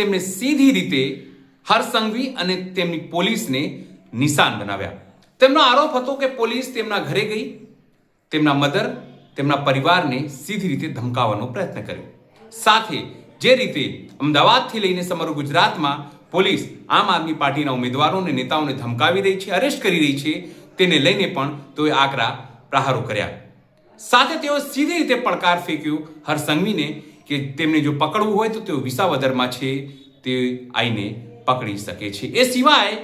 તેમને સીધી રીતે હર્ષ સંઘવી અને તેમની પોલીસને નિશાન બનાવ્યા. તેમનો આરોપ હતો કે પોલીસ તેમના ઘરે ગઈ, તેમના મધર, તેમના પરિવારને સીધી રીતે ધમકાવવાનો પ્રયત્ન કર્યો. સાથે જે રીતે અમદાવાદથી લઈને સમગ્ર ગુજરાતમાં પોલીસ આમ આદમી પાર્ટીના ઉમેદવારોને નેતાઓને ધમકાવી રહી છે, અરેસ્ટ કરી રહી છે, તેને લઈને પણ તેઓએ આકરા પ્રહારો કર્યા. સાથે તેઓ સીધી રીતે પડકાર ફેંક્યો હર્ષ સંઘવીને કે તેમને જો પકડવું હોય તો તેઓ વિસાવદરમાં છે, તે આઈને પકડી શકે છે. એ સિવાય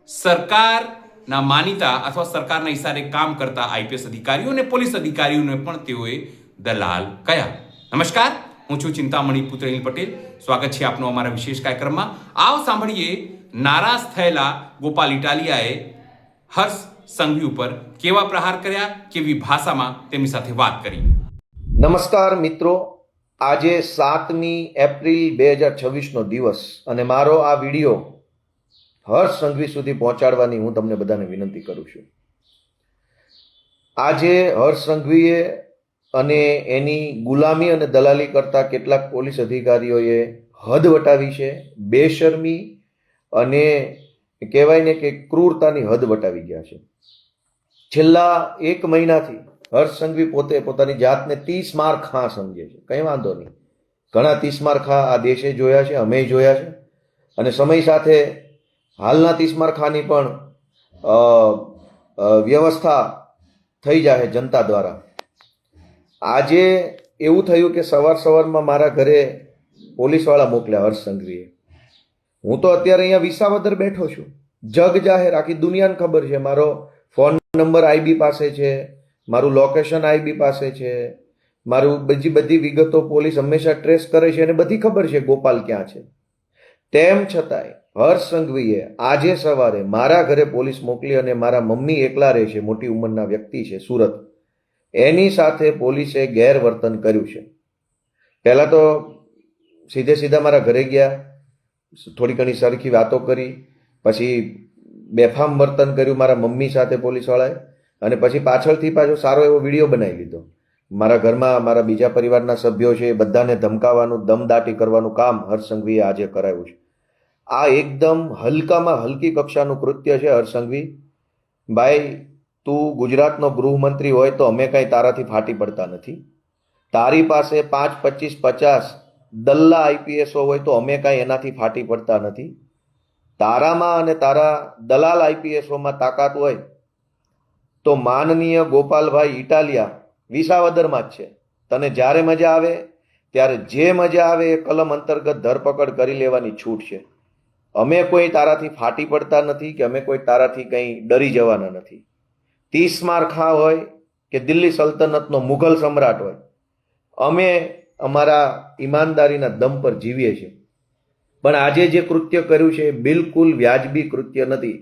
સરકારના માનીતા અથવા સરકારના ઇશારે કામ કરતા આઈપીએસ અધિકારીઓ અને પોલીસ અધિકારીઓને પણ તેઓએ દલાલ કહ્યા. નમસ્કાર, હું છું ચિંતામણી પુત્ર અનિલ પટેલ. સ્વાગત છે આપનું અમારા વિશેષ કાર્યક્રમમાં. આવો સાંભળીએ નારાજ થયેલા ગોપાલ ઇટાલિયાએ હર્ષ સંઘવી ઉપર કેવા પ્રહાર કર્યા, કેવી ભાષામાં તેમની સાથે વાત કરી. નમસ્કાર મિત્રો, આજે 7મી એપ્રિલ 2026નો દિવસ અને મારો આ વિડીયો હર્ષ સંઘવી સુધી પહોંચાડવાની હું તમને બધાને વિનંતી કરું છું. આજે હર્ષ સંઘવીએ અને એની ગુલામી અને દલાલી કરતા કેટલાક પોલીસ અધિકારીઓએ હદ વટાવી છે. બેશરમી અને કહેવાય ને કે ક્રૂરતાની હદ વટાવી ગયા છે. છેલ્લા 1 મહિનાથી હર્ષ સંઘવી પોતે પોતાની જાતને 30 માર ખા સમજે છે. કંઈ વાંધો નહીં, ઘણા 30 માર ખા આ દેશે જોયા છે, અમે જોયા છે, અને સમય સાથે હાલના 30 માર ખાની પણ વ્યવસ્થા થઈ જાય જનતા દ્વારા. આજે એવું થયું કે સવારમાં મારા ઘરે પોલીસવાળા મોકલ્યા હર્ષ સંઘવીએ. હું તો અત્યારે અહીંયા વિસાવદર બેઠો છું. જગ જાહેર આખી દુનિયાને ખબર છે. મારો ફોન નંબર આઈબી પાસે છે, મારું લોકેશન આઈબી પાસે છે, મારું બધી વિગતો પોલીસ હંમેશા ટ્રેસ કરે છે અને બધી ખબર છે ગોપાલ ક્યાં છે. તેમ છતાંય હર્ષ સંઘવીએ આજે સવારે મારા ઘરે પોલીસ મોકલી અને મારા મમ્મી એકલા રહે છે, મોટી ઉંમરના વ્યક્તિ છે સુરત, એની સાથે પોલીસે ગેરવર્તન કર્યું છે. પહેલાં તો સીધા મારા ઘરે ગયા, થોડી ઘણી સરખી વાતો કરી, પછી બેફામ વર્તન કર્યું મારા મમ્મી સાથે પોલીસવાળાએ, અને પછી પાછળથી પાછો સારો એવો વિડીયો બનાવી લીધો. મારા ઘરમાં મારા બીજા પરિવારના સભ્યો છે, બધાને ધમકાવવાનું, દમદાટી કરવાનું કામ હર્ષ સંઘવીએ આજે કરાવ્યું છે. આ એકદમ હલકામાં હલકી કક્ષાનું કૃત્ય છે. હર્ષ સંઘવી ભાઈ, તું ગુજરાતનો ગૃહમંત્રી હોય તો અમે કાંઈ તારાથી ફાટી પડતા નથી. તારી પાસે 5, 25, 50 દલ્લા આઈપીએસો હોય તો અમે કાંઈ એનાથી ફાટી પડતા નથી. તારામાં અને તારા દલાલ આઈપીએસોમાં તાકાત હોય તો માનનીય ગોપાલભાઈ ઇટાલિયા વિસાવદરમાં જ છે. તને જ્યારે મજા આવે ત્યારે જે મજા આવે એ કલમ અંતર્ગત ધરપકડ કરી લેવાની છૂટ છે. અમે કોઈ તારાથી ફાટી પડતા નથી કે અમે કોઈ તારાથી કંઈ ડરી જવાના નથી. 30 માર ખા હોય કે દિલ્હી સલ્તનતનો મુઘલ સમ્રાટ હોય, અમે અમારા ઈમાનદારીના દમ પર જીવીએ છીએ. પણ આજે જે કૃત્ય કર્યું છે એ બિલકુલ વ્યાજબી કૃત્ય નથી.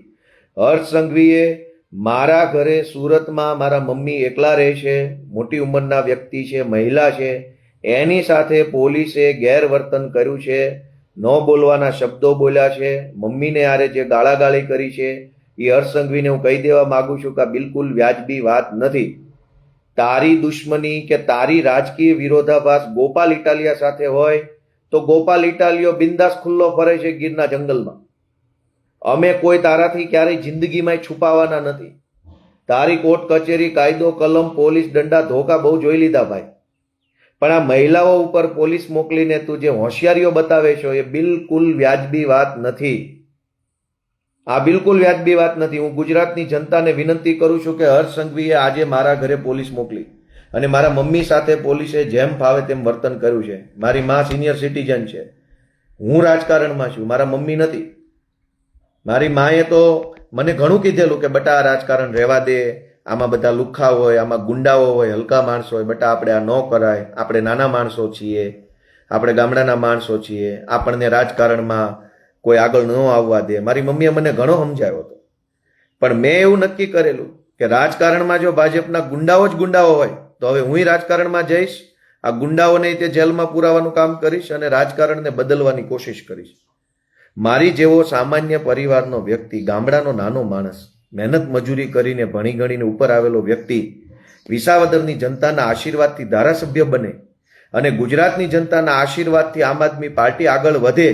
હર્ષ સંઘવીએ મારા ઘરે સુરતમાં મારા મમ્મી એકલા રહે છે, મોટી ઉંમરના વ્યક્તિ છે, મહિલા છે, એની સાથે પોલીસે ગેરવર્તન કર્યું છે, ન બોલવાના શબ્દો બોલ્યા છે, મમ્મીને આરે જે ગાળાગાળી કરી છે એ હર્ષ સંઘવીને હું કહી દેવા માંગુ છું કે આ બિલકુલ વ્યાજબી વાત નથી. તારી દુશ્મની કે તારી રાજકીય વિરોધાભાસ ગોપાલ ઇટાલિયા સાથે હોય તો ગોપાલ ઇટાલિયો બિંદાસ ખુલ્લો ફરે છે ગીરના જંગલમાં. અમે કોઈ તારાથી ક્યારેય જિંદગીમાં છુપાવાના નથી. તારી કોર્ટ કચેરી, કાયદો, કલમ, પોલીસ દંડા, ધોકા બહુ જોઈ લીધા ભાઈ. પણ આ મહિલાઓ ઉપર પોલીસ મોકલીને તું જે હોશિયારીઓ બતાવે છો એ બિલકુલ વ્યાજબી વાત નથી. આ બિલકુલ વ્યાજબી વાત નથી. હું ગુજરાતની જનતાને વિનંતી કરું છું કે હર્ષ સંઘવીએ આજે મારા ઘરે પોલીસ મોકલી અને મારા મમ્મી સાથે પોલીસે જેમ ફાવે તેમ વર્તન કર્યું છે. મારી મા સિનિયર સિટીઝન છે, હું રાજકારણમાં છું, મારા મમ્મી નથી. મારી માએ તો મને ઘણું કીધેલું કે બટા આ રાજકારણ રહેવા દે, આમાં બધા લુખ્ખા હોય, આમાં ગુંડાઓ હોય, હલકા માણસો હોય, બટા આપણે આ ન કરાય, આપણે નાના માણસો છીએ, આપણે ગામડાના માણસો છીએ, આપણને રાજકારણમાં કોઈ આગળ ન આવવા દે. મારી મમ્મીએ મને ઘણો સમજાવ્યો હતો. પણ મેં એવું નક્કી કરેલું કે રાજકારણમાં જો ભાજપના ગુંડાઓ જ ગુંડાઓ હોય તો હવે હું રાજકારણમાં જઈશ, આ ગુંડાઓને તે જેલમાં પુરાવાનું કામ કરીશ અને રાજકારણને બદલવાની કોશિશ કરીશ. મારી જેવો સામાન્ય પરિવારનો વ્યક્તિ, ગામડાનો નાનો માણસ, મહેનત મજૂરી કરીને ભણી ગણીને ઉપર આવેલો વ્યક્તિ વિસાવદરની જનતાના આશીર્વાદથી ધારાસભ્ય બને અને ગુજરાતની જનતાના આશીર્વાદથી આમ આદમી પાર્ટી આગળ વધે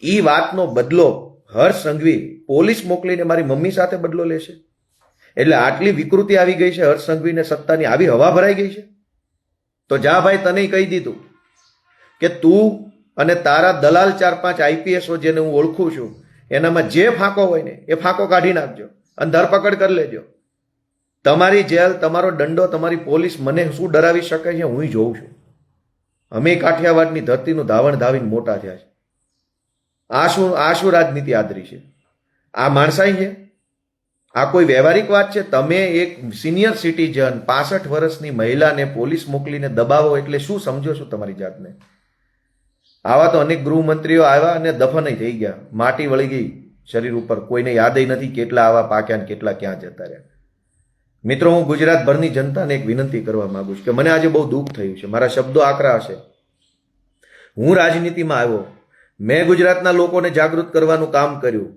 એ વાતનો બદલો હર્ષ સંઘવી પોલીસ મોકલીને મારી મમ્મી સાથે બદલો લેશે? એટલે આટલી વિકૃતિ આવી ગઈ છે હર્ષ સંઘવીને, સત્તાની આવી હવા ભરાઈ ગઈ છે. તો જા ભાઈ, તને કહી દીધું કે તું અને તારા દલાલ 4-5 આઈપીએસઓ જેને હું ઓળખું છું એનામાં જે ફાંકો હોય ને એ ફાંકો કાઢી નાખજો અને ધરપકડ કરી લેજો. તમારી જેલ, તમારો દંડો, તમારી પોલીસ મને શું ડરાવી શકે છે હું જોઉં છું. અમે કાઠિયાવાડની ધરતીનું ધાવણ ધાવીને મોટા થયા છે. આ શું રાજનીતિ આદરી છે? આ માણસાઈ છે? આ કોઈ વ્યવહારિક વાત છે? તમે એક સિનિયર સિટીઝન 65 વર્ષની મહિલાને પોલીસ મોકલીને દબાવો એટલે શું સમજો છો તમારી જાતને? આવા તો અનેક ગૃહમંત્રીઓ આવ્યા અને દફન થઈ ગયા, માટી વળી ગઈ શરીર ઉપર, કોઈને યાદ નથી કેટલા આવા પાક્યા ને કેટલા ક્યાં જતા રહ્યા. મિત્રો, હું ગુજરાતભરની જનતાને એક વિનંતી કરવા માંગુ છું કે મને આજે બહુ દુઃખ થયું છે. મારા શબ્દો આકરા હશે. હું રાજનીતિમાં આવ્યો, મેં ગુજરાતના લોકોને જાગૃત કરવાનું કામ કર્યું,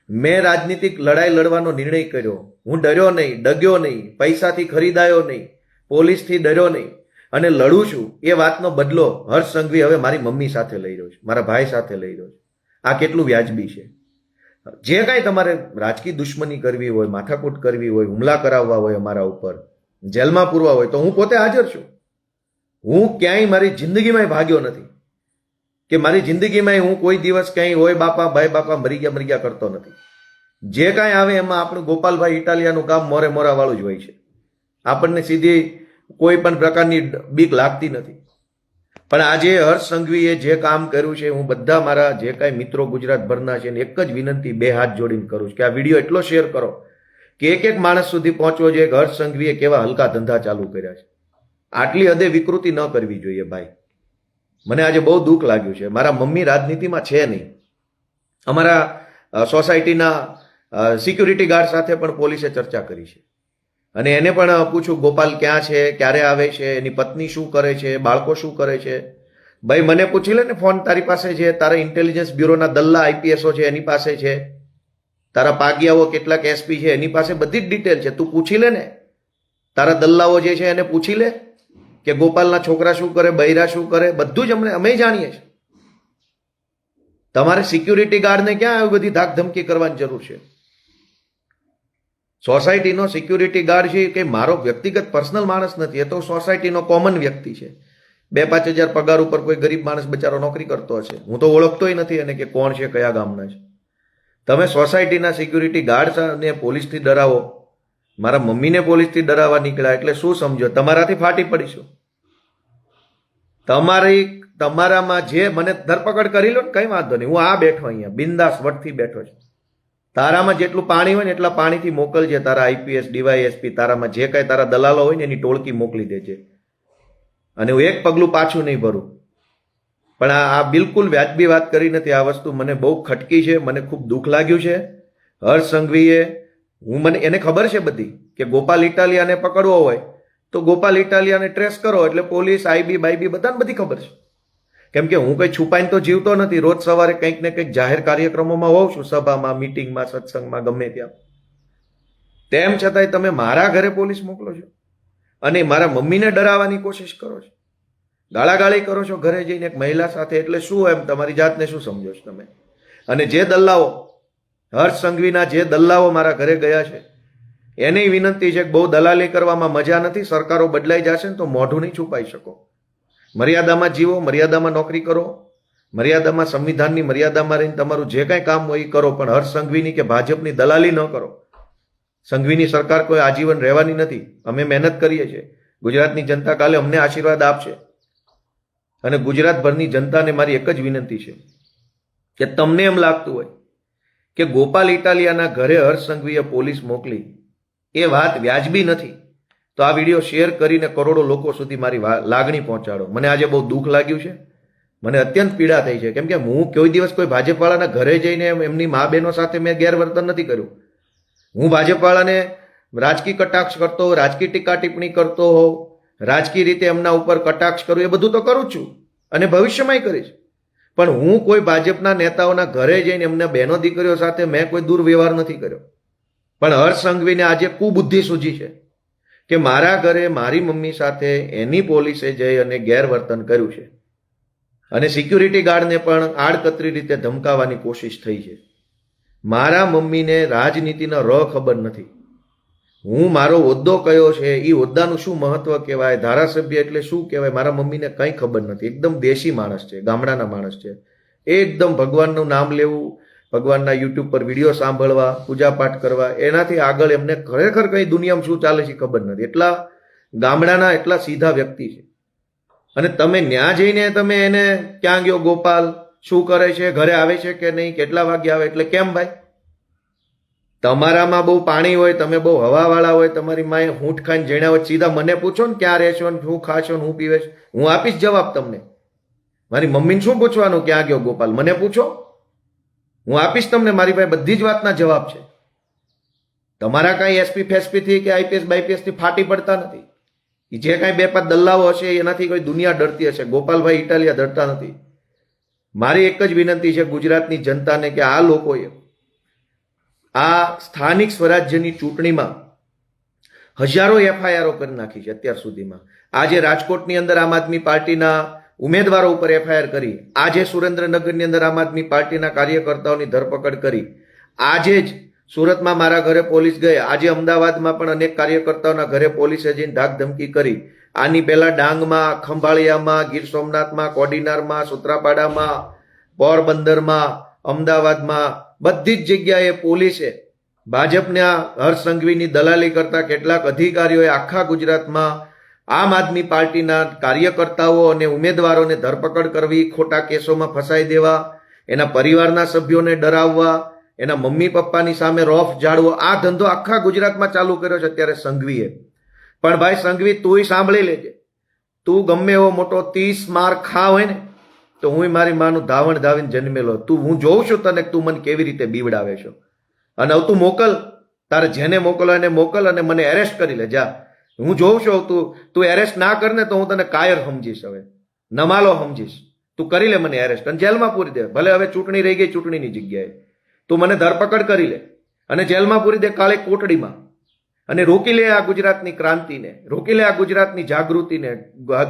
મેં રાજનીતિક લડાઈ લડવાનો નિર્ણય કર્યો. હું ડર્યો નહીં, ડગ્યો નહીં, પૈસાથી ખરીદાયો નહીં, પોલીસથી ડર્યો નહીં અને લડું છું. એ વાતનો બદલો હર્ષ સંઘવી હવે મારી મમ્મી સાથે લઈ રહ્યો છે, મારા ભાઈ સાથે લઈ રહ્યો છે. આ કેટલું વ્યાજબી છે? જે કાંઈ તમારે રાજકીય દુશ્મની કરવી હોય, માથાકૂટ કરવી હોય, હુમલા કરાવવા હોય અમારા ઉપર, જેલમાં પૂરવા હોય, તો હું પોતે હાજર છું. હું ક્યાંય મારી જિંદગીમાં ભાગ્યો નથી કે મારી જિંદગીમાં હું કોઈ દિવસ ક્યાંય હોય બાપા ભાઈ બાપા મરી ગયા કરતો નથી. જે કાંઈ આવે એમાં આપણું ગોપાલભાઈ ઇટાલિયાનું કામ મોરે મોરા વાળું જ હોય છે. આપણને સીધી કોઈ પણ પ્રકારની બીક લાગતી નથી. પણ આજે હર્ષ સંઘવીએ જે કામ કર્યું છે, હું બધા મારા જે કાંઈ મિત્રો ગુજરાતભરના છે એને એક જ વિનંતી 2 હાથ જોડીને કરું છું કે આ વિડીયો એટલો શેર કરો કે એક માણસ સુધી પહોંચવો જોઈએ કે હર્ષ સંઘવીએ કેવા હલકા ધંધા ચાલુ કર્યા છે. આટલી હદે વિકૃતિ ન કરવી જોઈએ ભાઈ. મને આજે બહુ દુઃખ લાગ્યું છે. મારા મમ્મી રાજનીતિમાં છે નહીં. અમારા સોસાયટીના સિક્યુરિટી ગાર્ડ સાથે પણ પોલીસે ચર્ચા કરી છે અને એને પણ પૂછું ગોપાલ ક્યાં છે, ક્યારે આવે છે, એની પત્ની શું કરે છે, બાળકો શું કરે છે. ભાઈ મને પૂછી લે ને, ફોન તારી પાસે છે, તારા ઇન્ટેલિજન્સ બ્યુરોના દલ્લા આઈપીએસઓ છે એની પાસે છે, તારા પાગિયાઓ કેટલાક એસપી છે એની પાસે બધી જ ડિટેલ છે. તું પૂછી લે ને, તારા દલ્લાઓ જે છે એને પૂછી લે કે ગોપાલના છોકરા શું કરે, બૈરા શું કરે, બધું જ અમે જાણીએ છીએ. તમારે સિક્યુરિટી ગાર્ડને ક્યાં આવી બધી ધાક ધમકી કરવાની જરૂર છે? સોસાયટીનો સિક્યુરિટી ગાર્ડ છે કે મારો વ્યક્તિગત પર્સનલ માણસ નથી, એ તો સોસાયટીનો કોમન વ્યક્તિ છે. 2-5 હજાર પગાર ઉપર કોઈ ગરીબ માણસ બચારો નોકરી કરતો હશે, હું તો ઓળખતોય નથી એને કે કોણ છે, કયા ગામના છે. તમે સોસાયટીના સિક્યુરિટી ગાર્ડને પોલીસથી ડરાવો, મારા મમ્મીને પોલીસથી ડરાવવા નીકળ્યા એટલે શું સમજો? તમારાથી ફાટી પડીશું. તમારામાં જે મને ધરપકડ કરી લો ને, કઈ વાંધો નહીં, હું આ બેઠો અહીંયા બિંદાસ વટથી બેઠો છું. તારામાં જેટલું પાણી હોય ને એટલા પાણીથી મોકલજે તારા આઈપીએસ ડીવાયએસપી, તારામાં જે કાંઈ તારા દલાલો હોય ને એની ટોળકી મોકલી દેજે અને હું એક પગલું પાછું નહીં ભરું. પણ આ બિલકુલ વ્યાજબી વાત કરી નથી. આ વસ્તુ મને બહુ ખટકી છે, મને ખૂબ દુઃખ લાગ્યું છે. હર્ષ સંઘવીએ, મને એને ખબર છે બધી કે ગોપાલ ઇટાલિયાને પકડવો હોય તો ગોપાલ ઇટાલિયાને ટ્રેસ કરો એટલે પોલીસ, આઈબી બાઈબી બધાને બધી ખબર છે. કેમ કે હું કઈ છુપાઈને તો જીવતો નથી. રોજ સવારે કંઈક ને કંઈક જાહેર કાર્યક્રમોમાં હોઉં છું, સભામાં, મિટિંગમાં, સત્સંગમાં, ગમે ત્યાં. તેમ છતાંય તમે મારા ઘરે પોલીસ મોકલો છો અને મારા મમ્મીને ડરાવવાની કોશિશ કરો છો, ગાળાગાળી કરો છો ઘરે જઈને એક મહિલા સાથે. એટલે શું એમ તમારી જાતને શું સમજો છો તમે? અને જે દલ્લાઓ, હર્ષ સંઘવીના જે દલ્લાઓ મારા ઘરે ગયા છે એની વિનંતી છે કે બહુ દલાલી કરવામાં મજા નથી. સરકારો બદલાઈ જશે ને તો મોઢું નહીં છુપાઈ શકો. મર્યાદામાં જીવો, મર્યાદામાં નોકરી કરો, મર્યાદામાં સંવિધાનની મર્યાદામાં રહીને તમારું જે કાંઈ કામ હોય એ કરો. પણ હર્ષ સંઘવીની કે ભાજપની દલાલી ન કરો. સંઘવીની સરકાર કોઈ આજીવન રહેવાની નથી. અમે મહેનત કરીએ છીએ. ગુજરાતની જનતા કાલે અમને આશીર્વાદ આપશે. અને ગુજરાતભરની જનતાને મારી એક જ વિનંતી છે કે તમને એમ લાગતું હોય કે ગોપાલ ઇટાલિયાના ઘરે હર્ષ સંઘવીએ પોલીસ મોકલી એ વાત વ્યાજબી નથી, તો આ વિડીયો શેર કરીને કરોડો લોકો સુધી મારી લાગણી પહોંચાડો. મને આજે બહુ દુઃખ લાગ્યું છે, મને અત્યંત પીડા થઈ છે. કેમ કે હું કોઈ દિવસ કોઈ ભાજપવાળાના ઘરે જઈને એમની મા બહેનો સાથે મેં ગેરવર્તન નથી કર્યું. હું ભાજપવાળાને રાજકીય કટાક્ષ કરતો હોઉં, રાજકીય ટીકા ટિપ્પણી કરતો હોઉં, રાજકીય રીતે એમના ઉપર કટાક્ષ કરું, એ બધું તો કરું છું અને ભવિષ્યમાંય કરીશ. પણ હું કોઈ ભાજપના નેતાઓના ઘરે જઈને એમના બહેનો દીકરીઓ સાથે મેં કોઈ દુર્વ્યવહાર નથી કર્યો. પણ હર્ષ સંઘવીને આજે કુબુદ્ધિ સૂજી છે કે મારા ઘરે મારી મમ્મી સાથે એની પોલીસે જઈ અને ગેરવર્તન કર્યું છે અને સિક્યુરિટી ગાર્ડને પણ આડકતરી રીતે ધમકાવવાની કોશિશ થઈ છે. મારા મમ્મીને રાજનીતિનો ખબર નથી. હું મારો હોદ્દો કયો છે, એ હોદ્દાનું શું મહત્વ કહેવાય, ધારાસભ્ય એટલે શું કહેવાય, મારા મમ્મીને કંઈ ખબર નથી. એકદમ દેશી માણસ છે, ગામડાના માણસ છે. એકદમ ભગવાનનું નામ લેવું, ભગવાનના યુટ્યુબ પર વિડીયો સાંભળવા, પૂજાપાઠ કરવા, એનાથી આગળ એમને ખરેખર કઈ દુનિયામાં શું ચાલે છે ખબર નથી. એટલા ગામડાના, એટલા સીધા વ્યક્તિ છે. અને તમે ન્યા જઈને તમે એને ક્યાં ગયો ગોપાલ, શું કરે છે, ઘરે આવે છે કે નહીં, કેટલા વાગે આવે, એટલે કેમ ભાઈ? તમારામાં બહુ પાણી હોય, તમે બહુ હવાવાળા હોય, તમારી માએ હૂંઠ ખાઈને જેણ્યા હોય, સીધા મને પૂછો ને ક્યાં રહેશો ને શું ખાશો ને હું પીવે છે, હું આપીશ જવાબ તમને. મારી મમ્મીને શું પૂછવાનું ક્યાં ગયો ગોપાલ, મને પૂછો, હું આપીશ તમને. મારી પાસે બધી જ વાતના જવાબ છે. તમારા કાંઈ એસપી ફેસપીથી કે આઈપીએસ બાઈપીએસથી ફાટી પડતા નથી. જે કાંઈ બે પાંચ દલ્લાઓ હશે એનાથી કોઈ દુનિયા ડરતી હશે. ગોપાલભાઈ ઇટાલિયા ડરતા નથી. મારી એક જ વિનંતી છે ગુજરાતની જનતાને કે આ લોકોએ આ સ્થાનિક સ્વરાજ્યની ચૂંટણીમાં હજારો એફઆઈઆરો કરી નાખી છે અત્યાર સુધીમાં. આજે રાજકોટની અંદર આમ આદમી પાર્ટીના ઉમેદવારો ઉપર એફઆઈઆર કરી, આજે સુરેન્દ્રનગરની અંદર આમ આદમી પાર્ટીના કાર્યકર્તાઓની ધરપકડ કરી, આજે જ સુરતમાં મારા ઘરે પોલીસ ગઈ, આજે અમદાવાદમાં પણ અનેક કાર્યકર્તાઓના ઘરે પોલીસે જઈને ધાક ધમકી કરી. આની પહેલા ડાંગમાં, ખંભાળિયામાં, ગીર સોમનાથમાં, કોડીનારમાં, સુત્રાપાડામાં, પોરબંદરમાં, અમદાવાદમાં, બધી જ જગ્યાએ પોલીસે ભાજપના હર્ષ સંઘવીની દલાલી કરતા કેટલાક અધિકારીઓએ આખા ગુજરાતમાં આમ આદમી પાર્ટીના કાર્યકર્તાઓ અને ઉમેદવારોને ધરપકડ કરવી, ખોટા કેસોમાં ફસાઈ દેવા, એના પરિવારના સભ્યોને ડરાવવા, એના મમ્મી પપ્પાની સામે રોફ જાળવો, આ ધંધો આખા ગુજરાતમાં ચાલુ કર્યો છે અત્યારે સંઘવીએ. પણ ભાઈ સંઘવી, તુંય સાંભળી લેજે, તું ગમે એવો મોટો 30 માર ખા હોય ને તો હું મારી માનું ધાવણ ધાવીને જન્મેલો. હું જોઉં છું તને તું મને કેવી રીતે બીવડાવે છો. અને હવે તું મોકલ, તારે જેને મોકલો એને મોકલ અને મને એરેસ્ટ કરી લે જા. હું જોઉં છું તું એરેસ્ટ ના કરને તો હું તને કાયર સમજીશ, હવે નમાલો સમજીશ. તું કરી લે મને એરેસ્ટ અને જેલમાં પૂરી દે. ભલે હવે ચૂંટણી રહી ગઈ, ચૂંટણીની જગ્યાએ તું મને ધરપકડ કરી લે અને જેલમાં પૂરી દે, કાલે કોટડીમાં. અને રોકી લે આ ગુજરાતની ક્રાંતિને, રોકી લે આ ગુજરાતની જાગૃતિને.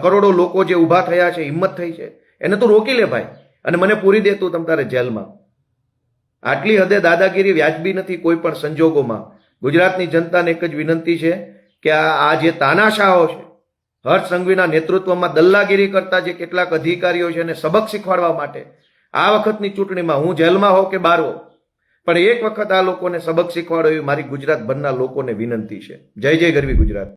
કરોડો લોકો જે ઊભા થયા છે, હિંમત થઈ છે, એને તું રોકી લે ભાઈ, અને મને પૂરી દે તું તમ તારે જેલમાં. આટલી હદે દાદાગીરી વ્યાજબી નથી કોઈ પણ સંજોગોમાં. ગુજરાતની જનતાને એક જ વિનંતી છે કે આ જે તાનાશાહો છે, હર્ષ સંઘવીના નેતૃત્વમાં દલ્લાગીરી કરતા જે કેટલાક અધિકારીઓ છે એને સબક શીખવાડવા માટે આ વખતની ચૂંટણીમાં હું જેલમાં હોઉં કે બહાર હોઉં, પણ એક વખત આ લોકોને સબક શીખવાડો એવી મારી ગુજરાતભરના લોકોને વિનંતી છે. જય જય ગરવી ગુજરાત.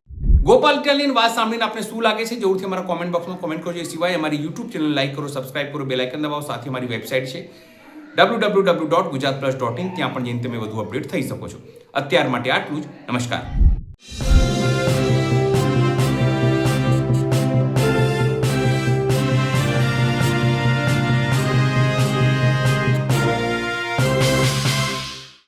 ગોપાલ ઇટાલિયન વાત સાંભળીને આપને શું લાગે છે જરૂરથી અમારા કોમેન્ટ બોક્સમાં કોમેન્ટ કરજો. એ સિવાય અમારી યુટ્યુબ ચેનલ લાઈક કરો, સબસ્ક્રાઇબ કરો, બેલ આઇકન દબાવો. સાથે અમારી વેબસાઇટ છે www.gujaratplus.in, ત્યાં પણ જઈને તમે વધુ અપડેટ થઈ શકો છો. અત્યાર માટે આટલું જ. નમસ્કાર.